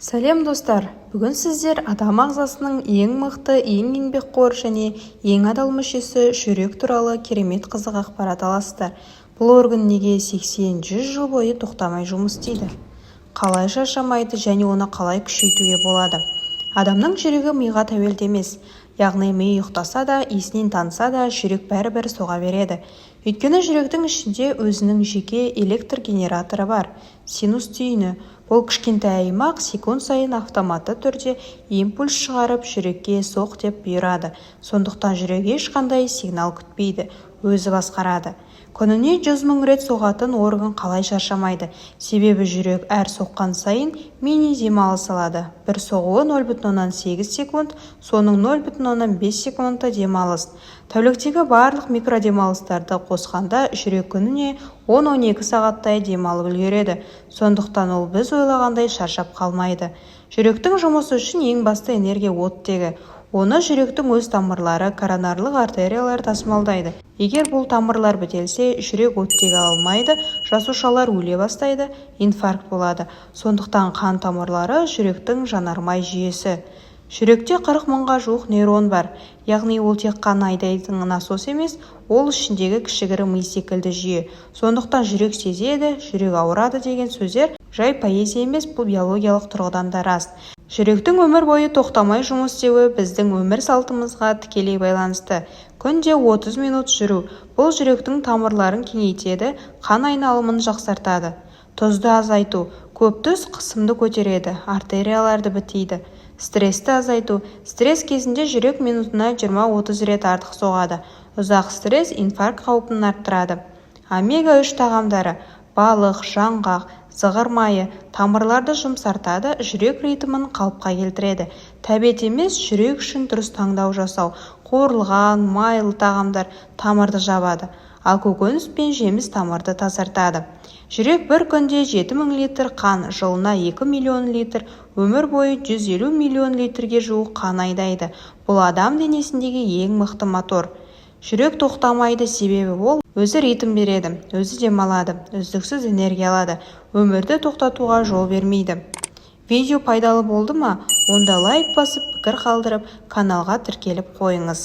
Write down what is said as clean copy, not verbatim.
Сәлем достар, бүгін сіздер адам ағзасының ең мықты, ең еңбекқор және ең адал мүшесі жүрек туралы керемет қызық ақпарат аласыздар. Бұл орган неге 80-100 жыл бойы тоқтамай жұмыс істейді? Қалай шаршамайды және оны қалай күшейтуге болады? Адамның жүрегі миға тәуелді емес, яғни ми ұйықтаса да, есінен таныса да, жүрек бәрібір соға береді. Өйткені жүректің ішінде өзінің жеке электр генераторы бар, синус түйіні. Бұл кішкентай аймақ секунд сайын автоматты түрде импульс шығарып жүрекке соқ деп бұйырады. Сондықтан жүрек ешқандай сигнал күтпейді, өзі басқарады. Күніне 100 000 рет соғатын орган қалай шаршамайды? Себебі жүрек әр соққан сайын мини демалыс алады. Бір соғуы 0,8 секунд, соның 0,5 секундта демалыс. Тәуліктегі барлық микродемалыстарды қосқанда жүрек күніне 10-12 сағаттай демалып үлгереді. Сондықтан ол біз ойлағандай шаршап қалмайды. Жүректің жұмысы үшін ең басты энергия оттегі. Оны жүректің өз тамырлары, коронарлық артериялар тасымалдайды. Егер бұл тамырлар бітелсе, жүрек оттегі алмайды, жасушалар өле бастайды, инфаркт болады. Сондықтан қан тамырлары жүректің жанармай жүйесі. Жүректе 40 000-ға жуық нейрон бар, яғни ол тек қан айдайтын насос емес, ол ішіндегі кішігірім ми секілді жүйе. Сондықтан жүрек сезеді, жүрек ауырады деген сөздер жай поэзия емес, бұл биологиялық тұрғыдан да рас. Жүректің өмір бойы тоқтамай жұмыс істеуі біздің өмір салтымызға тікелей байланысты. Күнде 30 минут жүру. Бұл жүректің тамырларын кеңейтеді, қан айналымын жақсартады. Тұзды азайту. Көп тұз қысымды көтереді, артерияларды бітейді. Стрессті азайту. Стресс кезінде жүрек минутына 20-30 рет артық соғады. Ұзақ стресс инфаркт қаупін арттырады. Омега-3 тағамдары. Балық, жаңғақ, зығыр майы тамырларды жұмсартады, жүрек ритмін қалыпқа келтіреді. Тәбет емес, жүрек үшін дұрыс таңдау жасау. Қуырылған, майлы тағамдар тамырды жабады, ал көкөніс пен жеміс тамырды тазартады. Жүрек бір күнде 7 000 литр қан, жылына 2 миллион литр, өмір бойы 150 миллион литрге жуық қан айдайды. Бұл адам денесіндегі ең мықты мотор. Жүрек тоқтамайды, себебі ол өзі ритм береді, өзі демалады, үздіксіз энергия алады, өмірді тоқтатуға жол бермейді. Видео пайдалы болды ма? Онда лайк басып, пікір қалдырып, каналға тіркеліп қойыңыз.